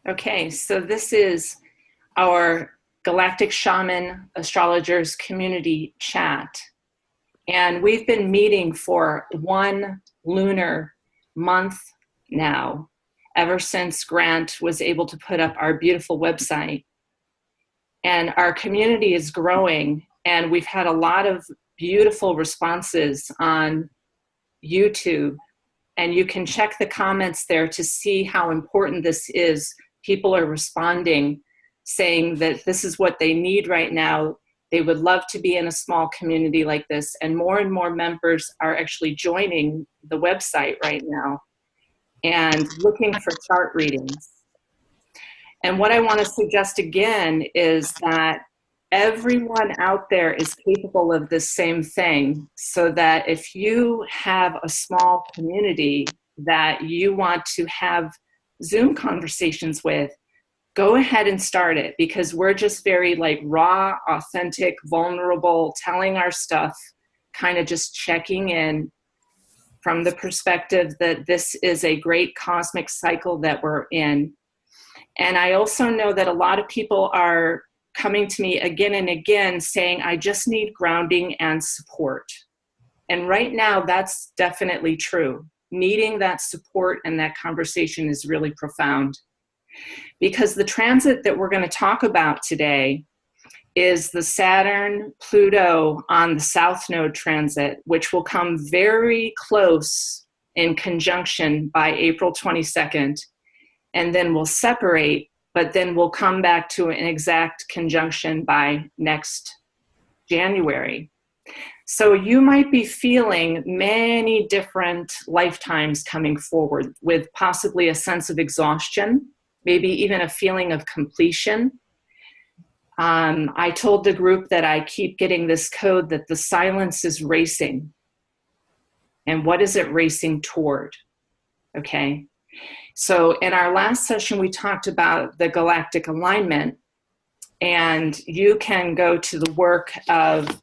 Okay, so this is our Galactic Shaman Astrologers Community Chat. And we've been meeting for one lunar month now, ever since Grant was able to put up our beautiful website. And our community is growing, and we've had a lot of beautiful responses on YouTube. And you can check the comments there to see how important this is. People are responding, saying that this is what they need right now. They would love to be in a small community like this. And more members are actually joining the website right now and looking for chart readings. And what I want to suggest again is that everyone out there is capable of this same thing, so that if you have a small community that you want to have Zoom conversations with, go ahead and start it, because we're just very like raw, authentic, vulnerable, telling our stuff, kind of just checking in from the perspective that this is a great cosmic cycle that we're in. And I also know that a lot of people are coming to me again and again saying, I just need grounding and support. And right now, that's definitely true. Needing that support and that conversation is really profound. Because the transit that we're going to talk about today is the Saturn Pluto on the South Node transit, which will come very close in conjunction by April 22nd. And then we'll separate, but then we'll come back to an exact conjunction by next January. So you might be feeling many different lifetimes coming forward with possibly a sense of exhaustion, maybe even a feeling of completion. I told the group that I keep getting this code that the silence is racing. And what is it racing toward? Okay. So in our last session, we talked about the galactic alignment, and you can go to the work of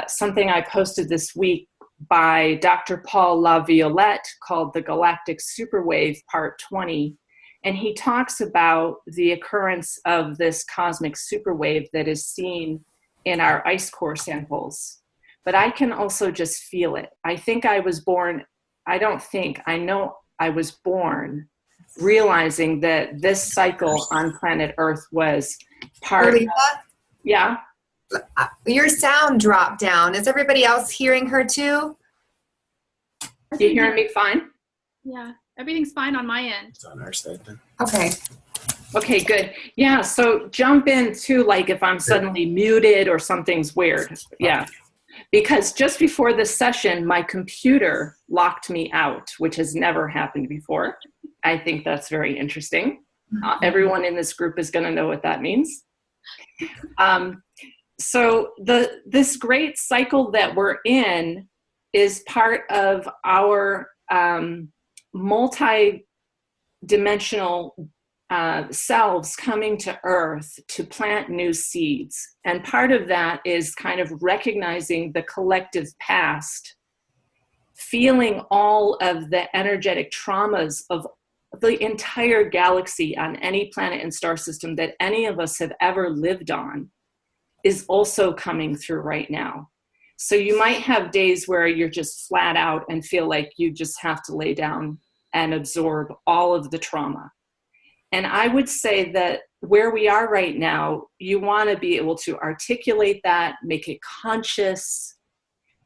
something I posted this week by Dr. Paul LaViolette called The Galactic Superwave Part 20. And he talks about the occurrence of this cosmic superwave that is seen in our ice core samples. But I can also just feel it. I think I was born, I know I was born realizing that this cycle on planet Earth was part of, yeah. Your sound dropped down. Is everybody else hearing her too? You hearing me fine? Yeah, everything's fine on my end. It's on our side then. Okay. Okay, good. Yeah, so jump in too, like if I'm suddenly muted or something's weird. Yeah. Because just before this session, my computer locked me out, which has never happened before. I think that's very interesting. Everyone in this group is going to know what that means. So this great cycle that we're in is part of our multi-dimensional selves coming to Earth to plant new seeds. And part of that is kind of recognizing the collective past, feeling all of the energetic traumas of the entire galaxy on any planet and star system that any of us have ever lived on is also coming through right now. So you might have days where you're just flat out and feel like you just have to lay down and absorb all of the trauma. And I would say that where we are right now, you want to be able to articulate that, make it conscious,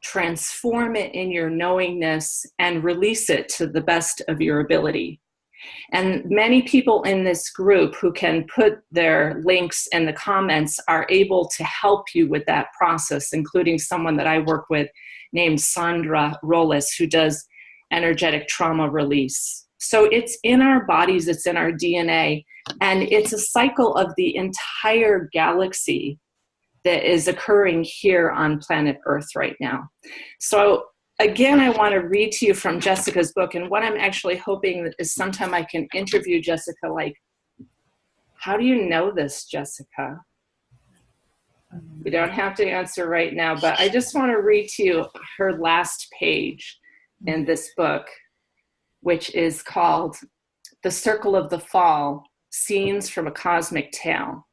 transform it in your knowingness, and release it to the best of your ability. And many people in this group who can put their links in the comments are able to help you with that process, including someone that I work with named Sandra Rollis, who does energetic trauma release. So it's in our bodies, it's in our DNA, and it's a cycle of the entire galaxy that is occurring here on planet Earth right now. So again, I want to read to you from Jessica's book, and what I'm actually hoping is sometime I can interview Jessica, like, how do you know this, Jessica? You don't have to answer right now, but I just want to read to you her last page in this book, which is called The Circle of the Fall, Scenes from a Cosmic Tale.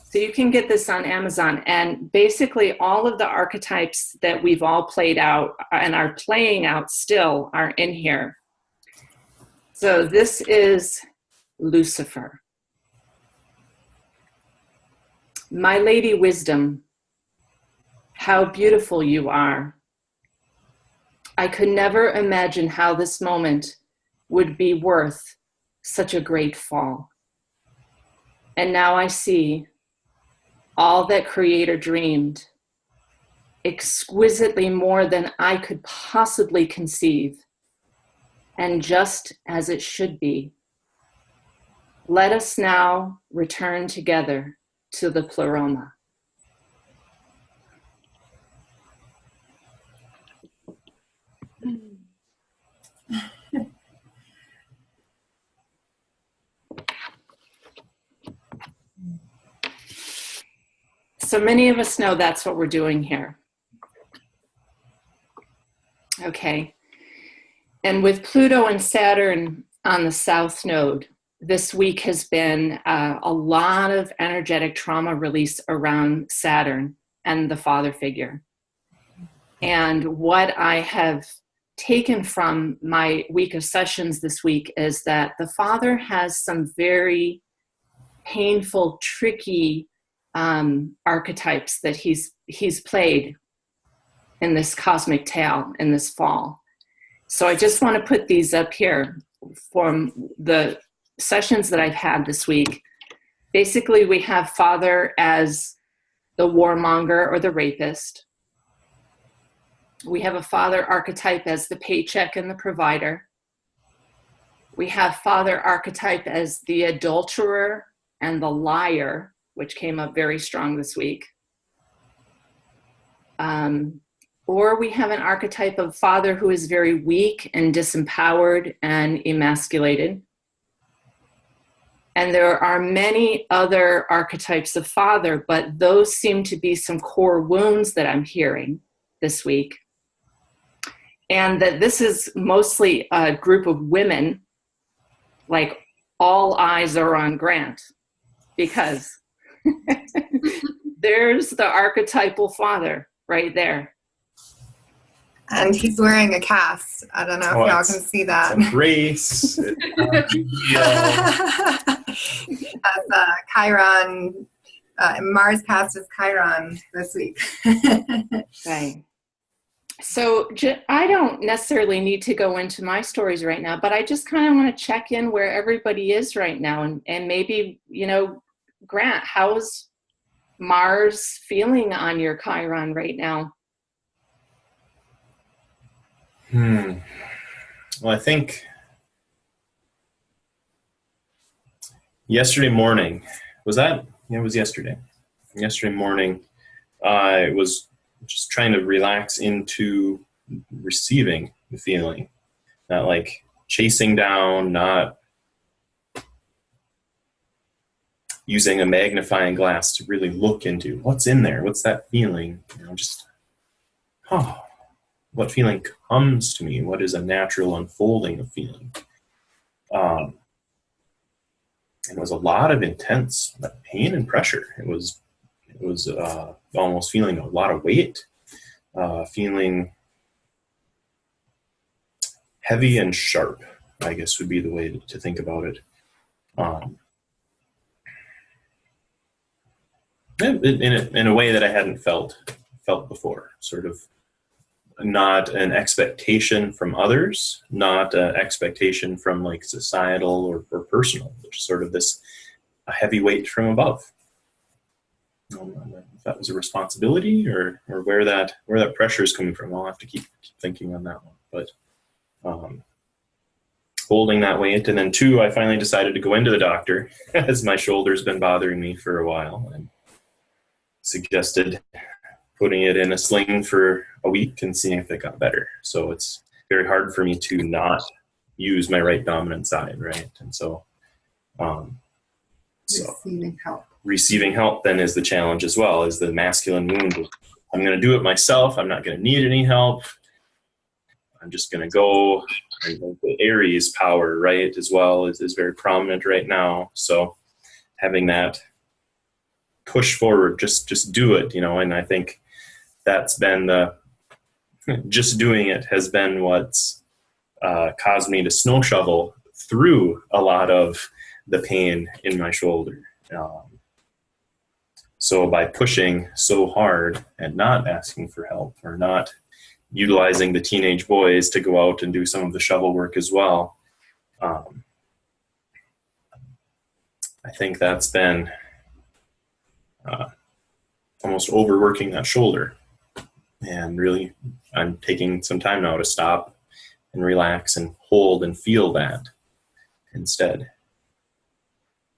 So you can get this on Amazon, and basically all of the archetypes that we've all played out and are playing out still are in here. So this is Lucifer. My Lady Wisdom, how beautiful you are. I could never imagine how this moment would be worth such a great fall. And now I see all that Creator dreamed, exquisitely more than I could possibly conceive, and just as it should be. Let us now return together to the pleroma. So many of us know that's what we're doing here. Okay. And with Pluto and Saturn on the South Node, this week has been a lot of energetic trauma release around Saturn and the father figure. And what I have taken from my week of sessions this week is that the father has some very painful, tricky archetypes that he's played in this cosmic tale in this fall. So I just want to put these up here from the sessions that I've had this week. Basically, we have father as the warmonger or the rapist. We have a father archetype as the paycheck and the provider. We have father archetype as the adulterer and the liar, which came up very strong this week. Or we have an archetype of father who is very weak and disempowered and emasculated. And there are many other archetypes of father, but those seem to be some core wounds that I'm hearing this week. And that this is mostly a group of women, like all eyes are on Grant, because there's the archetypal father right there. And he's wearing a cast. I don't know if y'all can see that. It's a race. As Chiron, Mars cast as Chiron this week. Right. So I don't necessarily need to go into my stories right now, but I just kind of want to check in where everybody is right now. And maybe, Grant, how's Mars feeling on your Chiron right now? Well, I think yesterday morning, was that? Yeah, it was yesterday. Yesterday morning, I was just trying to relax into receiving the feeling, not like chasing down, not using a magnifying glass to really look into what's in there, what's that feeling, just, what feeling comes to me, what is a natural unfolding of feeling. And it was a lot of intense pain and pressure. It was almost feeling a lot of weight, feeling heavy and sharp, I guess would be the way to think about it. In a way that I hadn't felt before, sort of not an expectation from others, not an expectation from like societal or personal, just sort of this a heavy weight from above. If that was a responsibility or where that pressure is coming from, I'll have to keep thinking on that one. But holding that weight, and then two, I finally decided to go into the doctor as my shoulder's been bothering me for a while, and suggested putting it in a sling for a week and seeing if it got better. So it's very hard for me to not use my right dominant side, right? And so, receiving help then is the challenge as well, is the masculine wound. I'm going to do it myself. I'm not going to need any help. I'm just going to go And the Aries power, right, as well, is very prominent right now. So having that push forward, just do it, and I think that's been just doing it has been what's caused me to snow shovel through a lot of the pain in my shoulder. So by pushing so hard and not asking for help, or not utilizing the teenage boys to go out and do some of the shovel work as well, I think that's been almost overworking that shoulder. And really, I'm taking some time now to stop and relax and hold and feel that instead.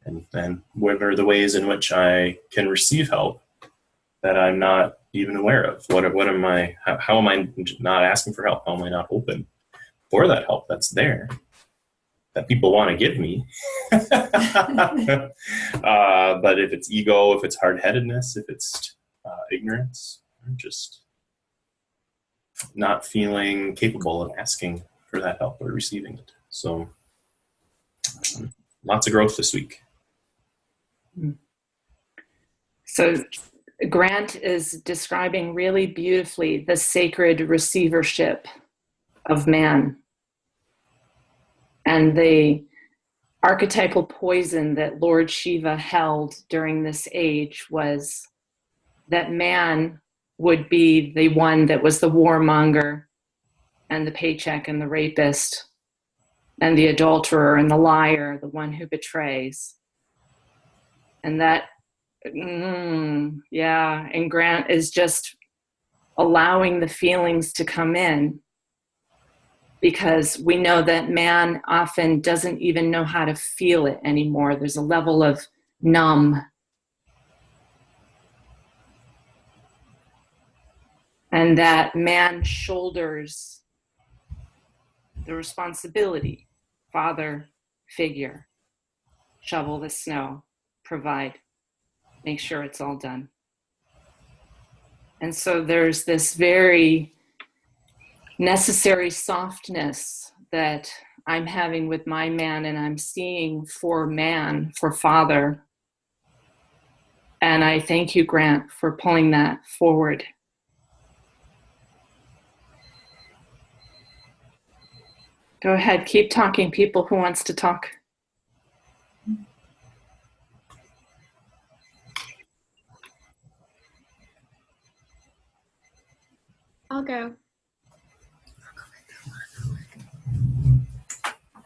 And then what are the ways in which I can receive help that I'm not even aware of? How am I not asking for help? How am I not open for that help that's there, that people want to give me? But if it's ego, if it's hard-headedness, if it's ignorance, I'm just not feeling capable of asking for that help or receiving it. So lots of growth this week. So Grant is describing really beautifully the sacred receivership of man. And the archetypal poison that Lord Shiva held during this age was that man would be the one that was the warmonger and the paycheck and the rapist and the adulterer and the liar, the one who betrays. And that, and Grant is just allowing the feelings to come in, because we know that man often doesn't even know how to feel it anymore. There's a level of numb. And that man shoulders the responsibility, father figure, shovel the snow, provide, make sure it's all done. And so there's this very necessary softness that I'm having with my man, and I'm seeing for man, for father. And I thank you, Grant, for pulling that forward. Go ahead, keep talking, people. Who wants to talk? I'll go.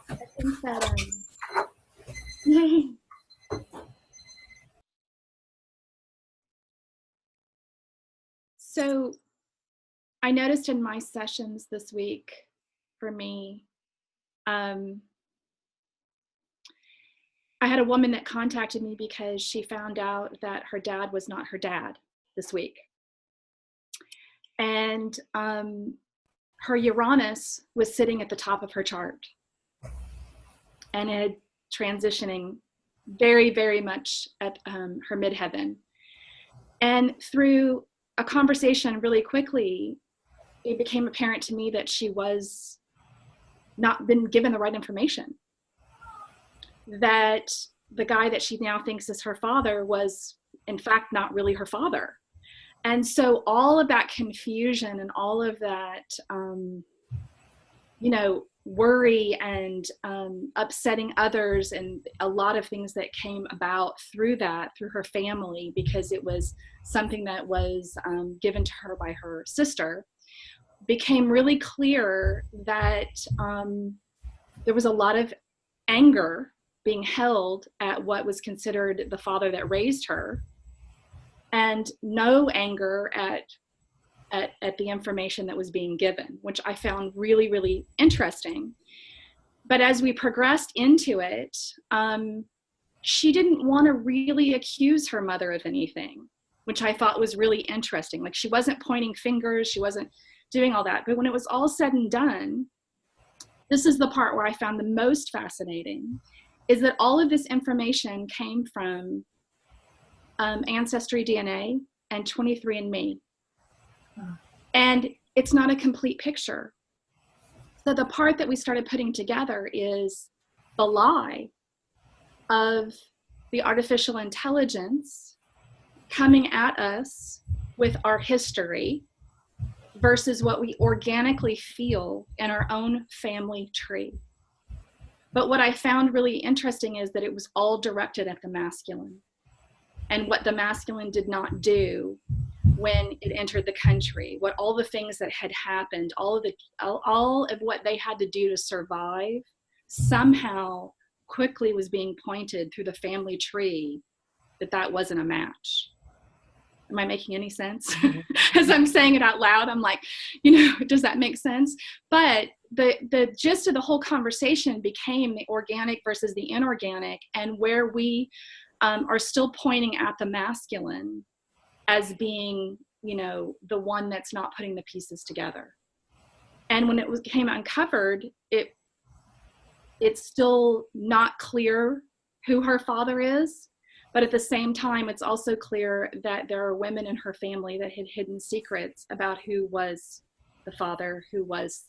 I think that so I noticed in my sessions this week, for me, I had a woman that contacted me because she found out that her dad was not her dad this week. And her Uranus was sitting at the top of her chart, and it transitioning very, very much at her midheaven. And through a conversation really quickly, it became apparent to me that she was not been given the right information. That the guy that she now thinks is her father was, in fact, not really her father. And so all of that confusion and all of that, worry and upsetting others, and a lot of things that came about through her family, because it was something that was given to her by her sister, became really clear that there was a lot of anger being held at what was considered the father that raised her, and no anger at the information that was being given, which I found really, really interesting. But as we progressed into it, she didn't want to really accuse her mother of anything, which I thought was really interesting. Like, she wasn't pointing fingers, she wasn't doing all that. But when it was all said and done, this is the part where I found the most fascinating, is that all of this information came from Ancestry DNA and 23andMe. And it's not a complete picture. So the part that we started putting together is the lie of the artificial intelligence coming at us with our history versus what we organically feel in our own family tree. But what I found really interesting is that it was all directed at the masculine, and what the masculine did not do when it entered the country, what all the things that had happened, all of what they had to do to survive, somehow quickly was being pointed through the family tree that wasn't a match. Am I making any sense? As I'm saying it out loud, I'm like, does that make sense? But the gist of the whole conversation became the organic versus the inorganic, and where we are still pointing at the masculine as being, the one that's not putting the pieces together. And when it became uncovered, it's still not clear who her father is. But at the same time, it's also clear that there are women in her family that had hidden secrets about who was the father, who was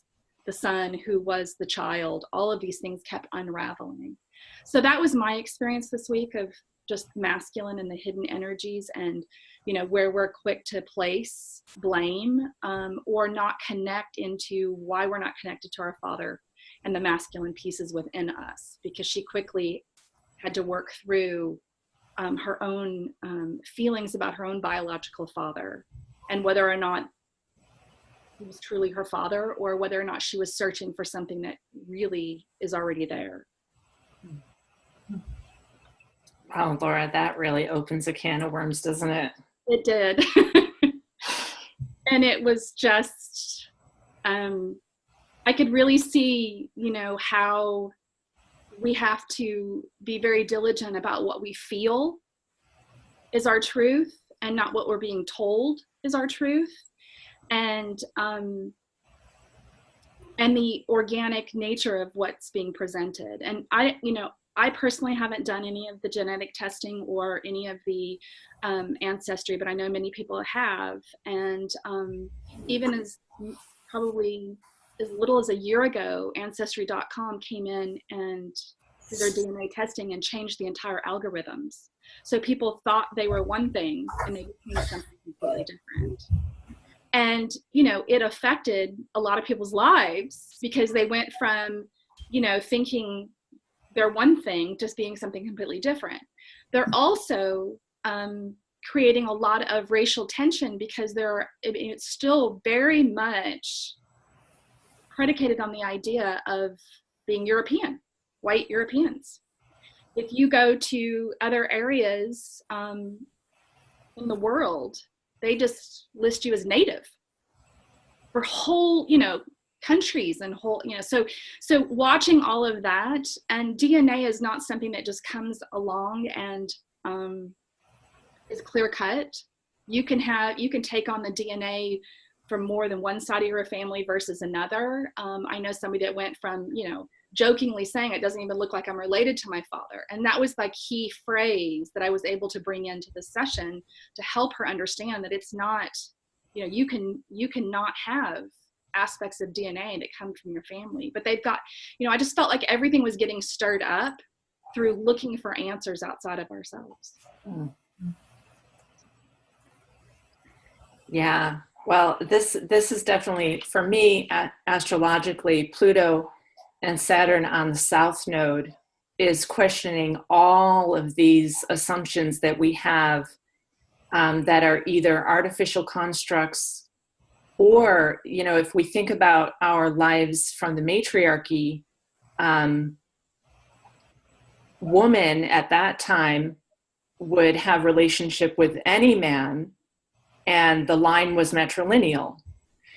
the son, who was the child. All of these things kept unraveling. So that was my experience this week of just masculine and the hidden energies, and where we're quick to place blame or not connect into why we're not connected to our father and the masculine pieces within us, because she quickly had to work through her own feelings about her own biological father, and whether or not he was truly her father, or whether or not she was searching for something that really is already there. Wow, Laura, that really opens a can of worms, doesn't it? It did. And it was just, I could really see, how we have to be very diligent about what we feel is our truth and not what we're being told is our truth. And the organic nature of what's being presented. And I personally haven't done any of the genetic testing or any of the ancestry, but I know many people have. And even as probably as little as a year ago, Ancestry.com came in and did their DNA testing and changed the entire algorithms. So people thought they were one thing and they became something completely different. And, it affected a lot of people's lives because they went from, thinking they're one thing, just being something completely different. They're also creating a lot of racial tension because it's still very much predicated on the idea of being European, white Europeans. If you go to other areas in the world, they just list you as native for whole, countries and whole, so watching all of that. And DNA is not something that just comes along and is clear cut. You can take on the DNA from more than one side of your family versus another. I know somebody that went from, jokingly saying, it doesn't even look like I'm related to my father. And that was the key phrase that I was able to bring into the session to help her understand that it's not, you cannot have aspects of DNA that come from your family. But they've got, I just felt like everything was getting stirred up through looking for answers outside of ourselves. Yeah. Well, this is definitely, for me, astrologically, Pluto and Saturn on the South Node is questioning all of these assumptions that we have that are either artificial constructs or, if we think about our lives from the matriarchy, woman at that time would have relationship with any man, and the line was matrilineal.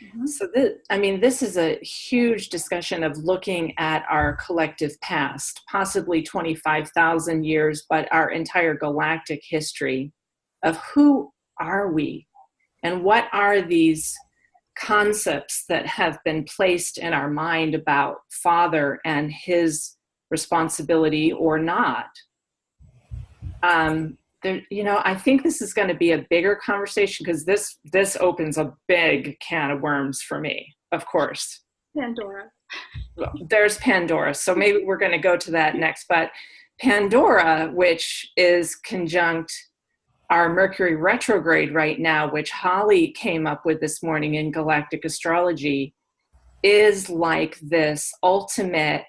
Mm-hmm. So this is a huge discussion of looking at our collective past, possibly 25,000 years, but our entire galactic history of who are we and what are these concepts that have been placed in our mind about father and his responsibility or not. I think this is going to be a bigger conversation because this opens a big can of worms for me, of course. Pandora. there's Pandora. So maybe we're going to go to that next. But Pandora, which is conjunct our Mercury retrograde right now, which Holly came up with this morning in galactic astrology, is like this ultimate,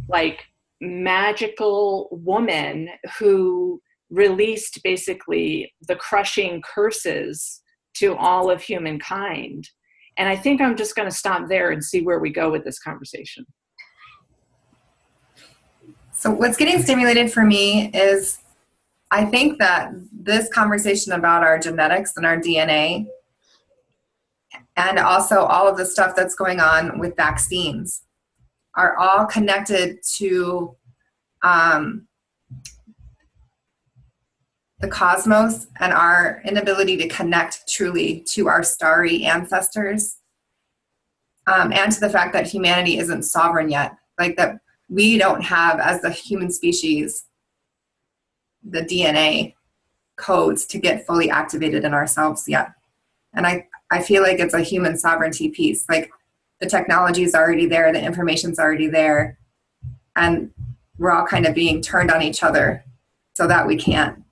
like, magical woman who released basically the crushing curses to all of humankind. And I think I'm just going to stop there and see where we go with this conversation. So what's getting stimulated for me is, I think that this conversation about our genetics and our DNA, and also all of the stuff that's going on with vaccines, are all connected to the cosmos and our inability to connect truly to our starry ancestors, and to the fact that humanity isn't sovereign yet. Like, that we don't have, as the human species, the DNA codes to get fully activated in ourselves yet. And I feel like it's a human sovereignty piece. Like, the technology is already there, the information's already there, and we're all kind of being turned on each other so that we can't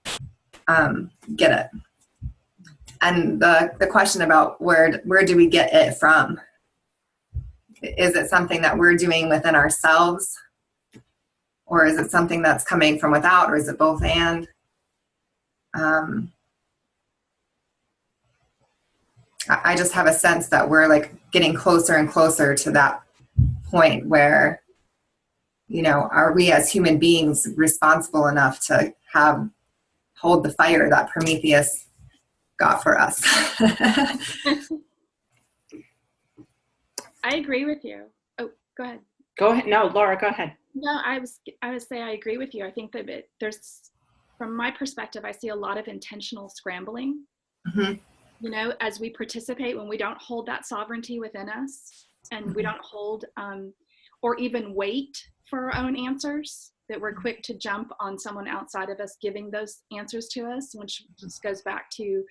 get it. And the question about where do we get it from? Is it something that we're doing within ourselves? Or is it something that's coming from without? Or is it both and? I just have a sense that we're like getting closer and closer to that point where, you know, are we as human beings responsible enough to hold the fire that Prometheus got for us? I agree with you. Oh, go ahead. Go ahead. No, Laura, go ahead. No, I would say I agree with you. I think that there's, from my perspective, I see a lot of intentional scrambling. Mm-hmm. You know, as we participate, when we don't hold that sovereignty within us, and we don't hold or even wait for our own answers, that we're quick to jump on someone outside of us giving those answers to us, which just goes back to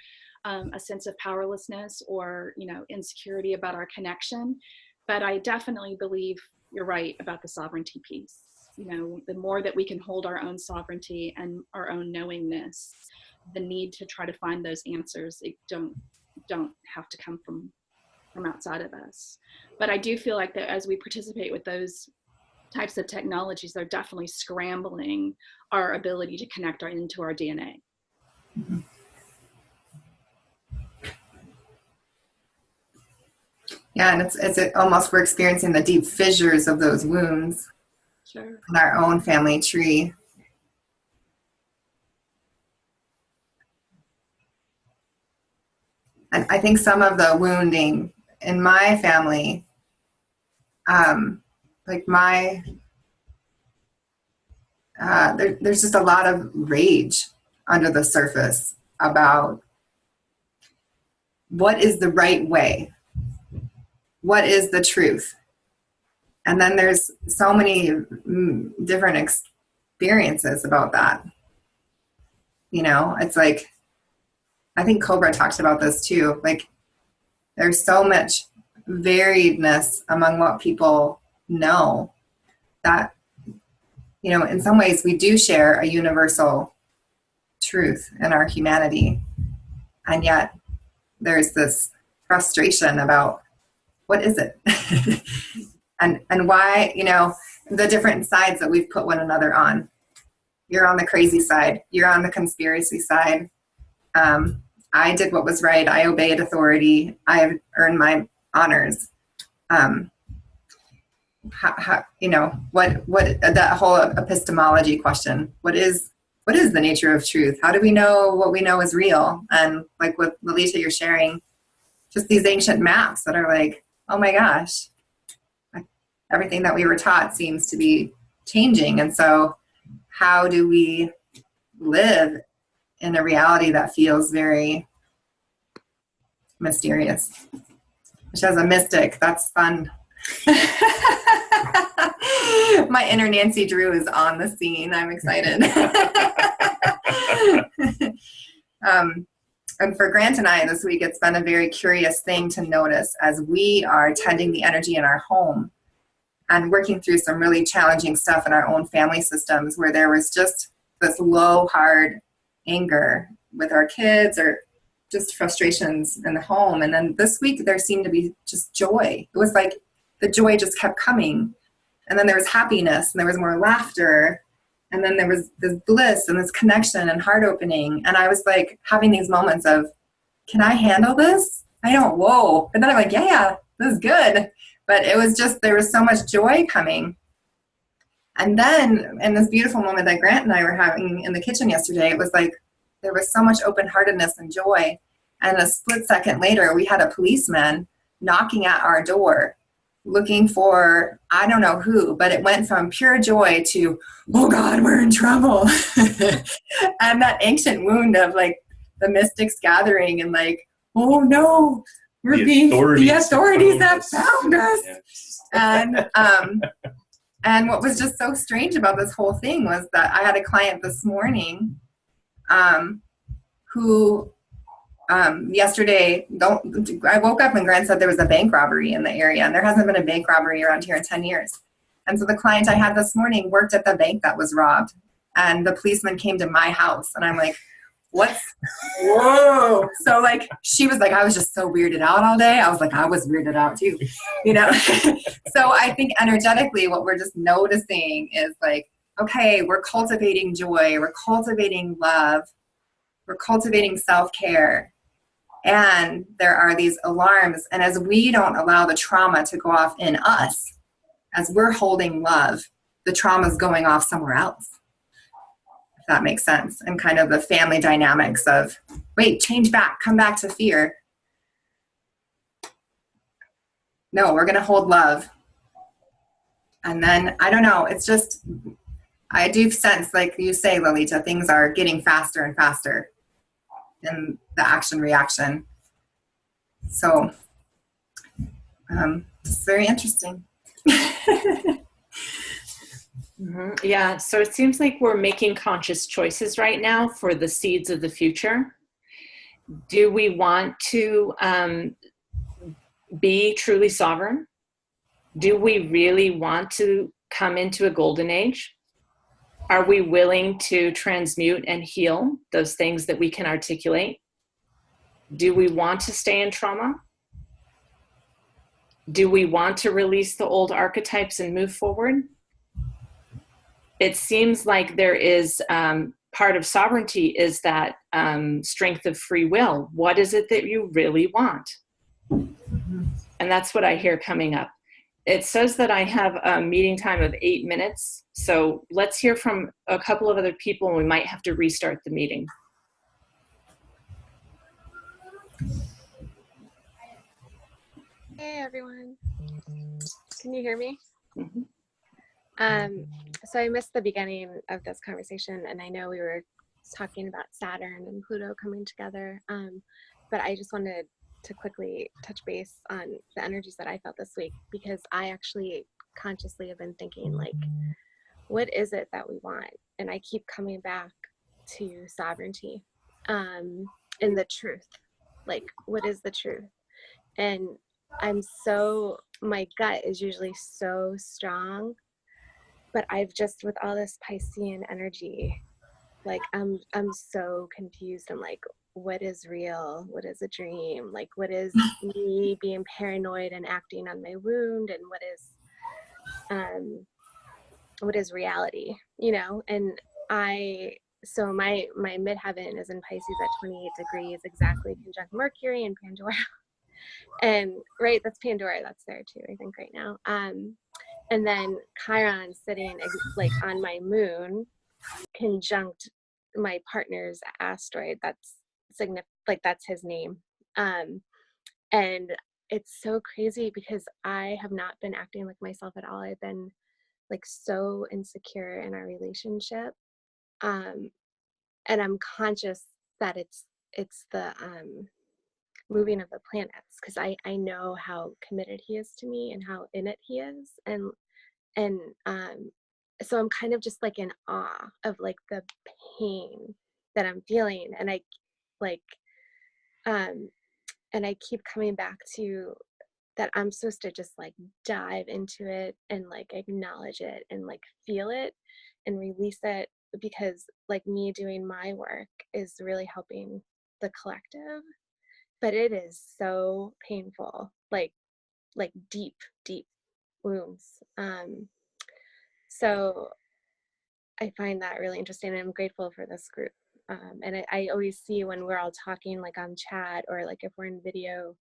a sense of powerlessness or, you know, insecurity about our connection. But I definitely believe you're right about the sovereignty piece. You know, the more that we can hold our own sovereignty and our own knowingness, the need to try to find those answers, it don't have to come from outside of us. But I do feel like that as we participate with those types of technologies, they're definitely scrambling our ability to connect into our DNA. Mm-hmm. Yeah, and it's almost, we're experiencing the deep fissures of those wounds. Sure. In our own family tree. And I think some of the wounding in my family, there's just a lot of rage under the surface about what is the right way, what is the truth. And then there's so many different experiences about that. You know, it's like, I think Cobra talked about this too. Like, there's so much variedness among what people know that, you know, in some ways we do share a universal truth in our humanity. And yet there's this frustration about what is it? and why, you know, the different sides that we've put one another on. You're on the crazy side. You're on the conspiracy side. I did what was right. I obeyed authority. I earned my honors. You know, what that whole epistemology question, what is the nature of truth? How do we know what we know is real? And like with Lolita, you're sharing just these ancient maps that are like, oh my gosh, everything that we were taught seems to be changing. And so how do we live in a reality that feels very mysterious? Which, as a mystic, that's fun. My inner Nancy Drew is on the scene. I'm excited. And for Grant and I this week, it's been a very curious thing to notice as we are tending the energy in our home, and working through some really challenging stuff in our own family systems where there was just this low, hard anger with our kids or just frustrations in the home. And then this week there seemed to be just joy. It was like the joy just kept coming. And then there was happiness and there was more laughter. And then there was this bliss and this connection and heart opening. And I was like having these moments of, can I handle this? I don't, whoa. And then I'm like, yeah, this is good. But it was just, there was so much joy coming. And then in this beautiful moment that Grant and I were having in the kitchen yesterday, it was like, there was so much open-heartedness and joy. And a split second later, we had a policeman knocking at our door, looking for, I don't know who, but it went from pure joy to, oh God, we're in trouble. And that ancient wound of like the mystics gathering and like, oh no, the authorities have found us. Yeah. And what was just so strange about this whole thing was that I had a client this morning who yesterday, I woke up and Grant said there was a bank robbery in the area, and there hasn't been a bank robbery around here in 10 years. And so the client I had this morning worked at the bank that was robbed, and the policeman came to my house, and I'm like, whoa. So like, she was like, I was just so weirded out all day. I was like, I was weirded out too, you know? So I think energetically what we're just noticing is like, okay, we're cultivating joy, we're cultivating love, we're cultivating self-care. And there are these alarms. And as we don't allow the trauma to go off in us, as we're holding love, the trauma is going off somewhere else. If that makes sense. And kind of the family dynamics of, wait, change back, come back to fear. No, we're going to hold love. And then, I don't know, it's just, I do sense, like you say, Lolita, things are getting faster and faster in the action reaction. So it's very interesting. Mm-hmm. Yeah, so it seems like we're making conscious choices right now for the seeds of the future. Do we want to be truly sovereign? Do we really want to come into a golden age? Are we willing to transmute and heal those things that we can articulate? Do we want to stay in trauma? Do we want to release the old archetypes and move forward? It seems like there is part of sovereignty is that strength of free will. What is it that you really want? And that's what I hear coming up. It says that I have a meeting time of 8 minutes. So let's hear from a couple of other people and we might have to restart the meeting. Hey everyone, can you hear me? Mm-hmm. So I missed the beginning of this conversation, and I know we were talking about Saturn and Pluto coming together, but I just wanted to quickly touch base on the energies that I felt this week, because I actually consciously have been thinking, like, what is it that we want? And I keep coming back to sovereignty and the truth. Like, what is the truth? And my gut is usually so strong, but I've just, with all this Piscean energy, like I'm so confused. I'm like, what is real? What is a dream? Like, what is me being paranoid and acting on my wound? And what is reality, you know? And so my midheaven is in Pisces at 28 degrees, exactly conjunct Mercury and Pandora. And right, that's Pandora, that's there too, I think, right now. And then Chiron sitting like on my moon, conjunct my partner's asteroid. That's that's his name. And it's so crazy because I have not been acting like myself at all. I've been like so insecure in our relationship. And I'm conscious that it's the moving of the planets, because I know how committed he is to me and how in it he is, and so I'm kind of just like in awe of like the pain that I'm feeling, and I keep coming back to that I'm supposed to just like dive into it and like acknowledge it and like feel it and release it, because like me doing my work is really helping the collective. But it is so painful, like deep, deep wounds. So I find that really interesting, and I'm grateful for this group. And I always see when we're all talking like on chat or like if we're in video,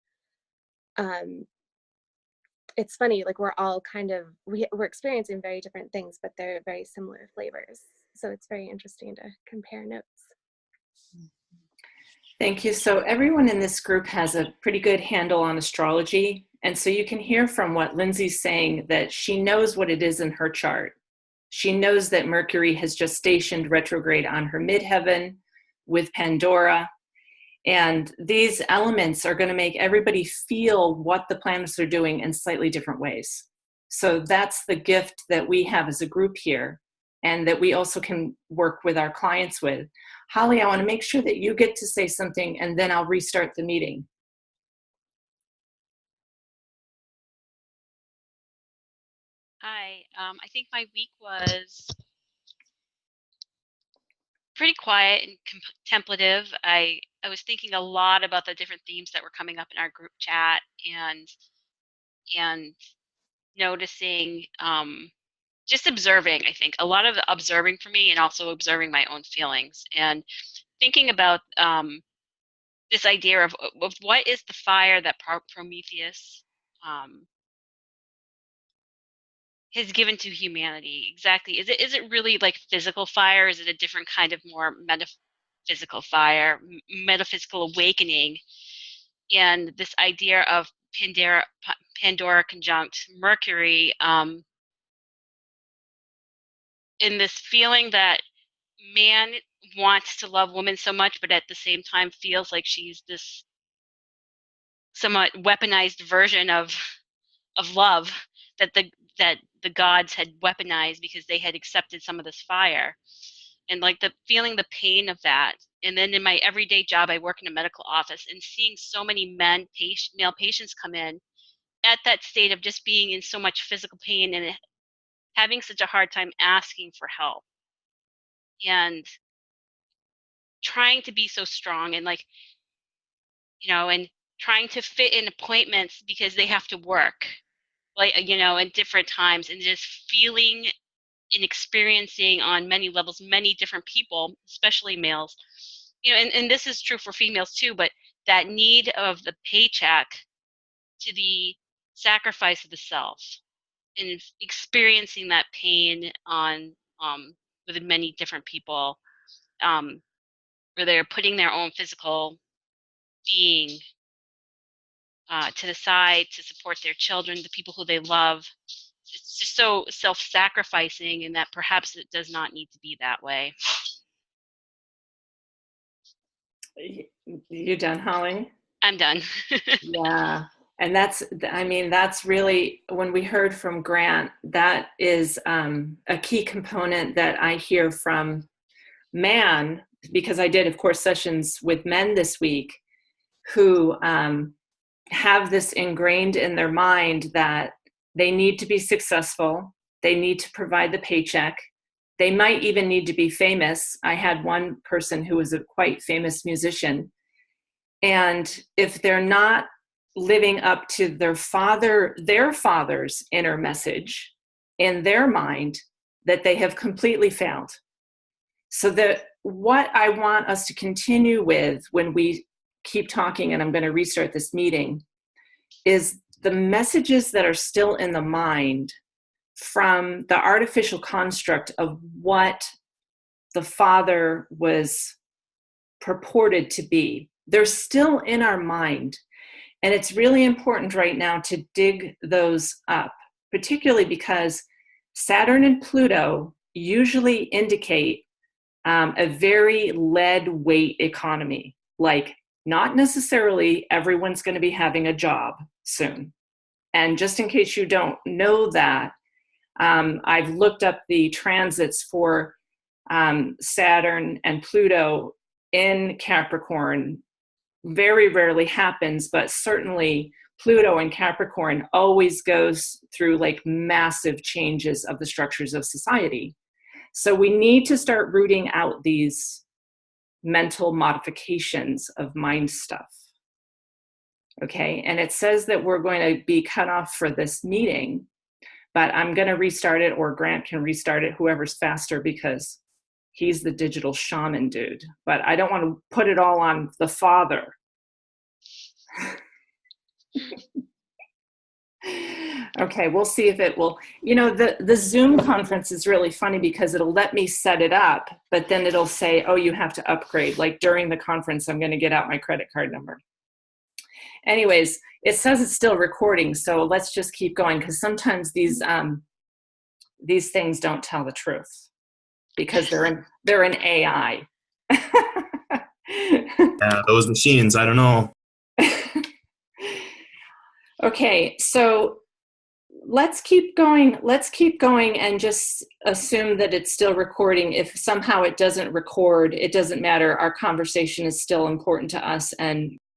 it's funny, like we're all kind of, we're experiencing very different things, but they're very similar flavors. So it's very interesting to compare notes. Thank you. So everyone in this group has a pretty good handle on astrology. And so you can hear from what Lindsay's saying that she knows what it is in her chart. She knows that Mercury has just stationed retrograde on her midheaven with Pandora. And these elements are going to make everybody feel what the planets are doing in slightly different ways. So that's the gift that we have as a group here, and that we also can work with our clients with. Holly, I want to make sure that you get to say something, and then I'll restart the meeting. Hi, I think my week was pretty quiet and contemplative. I was thinking a lot about the different themes that were coming up in our group chat, and noticing, just observing. I think a lot of the observing for me, and also observing my own feelings, and thinking about this idea of what is the fire that Prometheus has given to humanity. Exactly. Is it really like physical fire? Is it a different kind of more metaphysical fire, metaphysical awakening? And this idea of Pandora conjunct Mercury, in this feeling that man wants to love woman so much, but at the same time feels like she's this somewhat weaponized version of love that the gods had weaponized because they had accepted some of this fire, and like the feeling the pain of that. And then in my everyday job, I work in a medical office, and seeing so many male patients come in at that state of just being in so much physical pain and having such a hard time asking for help, and trying to be so strong, and like, and trying to fit in appointments because they have to work, like, at different times, and just feeling and experiencing on many levels many different people, especially males, and this is true for females too, but that need of the paycheck to the sacrifice of the self, and experiencing that pain on with many different people, where they're putting their own physical being to the side to support their children, the people who they love. It's just so self-sacrificing, and that perhaps it does not need to be that way. You done, Holly? I'm done. Yeah. And that's really, when we heard from Grant, that is a key component that I hear from man, because I did, of course, sessions with men this week who have this ingrained in their mind that they need to be successful, they need to provide the paycheck, they might even need to be famous. I had one person who was a quite famous musician, and if they're not living up to their father's inner message in their mind, that they have completely failed. So that what I want us to continue with when we keep talking, and I'm going to restart this meeting, is the messages that are still in the mind from the artificial construct of what the father was purported to be. They're still in our mind. And it's really important right now to dig those up, particularly because Saturn and Pluto usually indicate a very lead weight economy. Like, not necessarily everyone's going to be having a job soon. And just in case you don't know that, I've looked up the transits for Saturn and Pluto in Capricorn. Very rarely happens, but certainly Pluto in Capricorn always goes through like massive changes of the structures of society. So we need to start rooting out these mental modifications of mind stuff. Okay, and it says that we're going to be cut off for this meeting, but I'm going to restart it, or Grant can restart it, whoever's faster, because he's the digital shaman dude. But I don't want to put it all on the father. Okay, we'll see if it will. You know, the Zoom conference is really funny because it'll let me set it up, but then it'll say, oh, you have to upgrade. Like during the conference, I'm going to get out my credit card number. Anyways, it says it's still recording, so let's just keep going, because sometimes these things don't tell the truth because they're in AI. Yeah, those machines, I don't know. Okay, so let's keep going. Let's keep going and just assume that it's still recording. If somehow it doesn't record, it doesn't matter. Our conversation is still important to us, and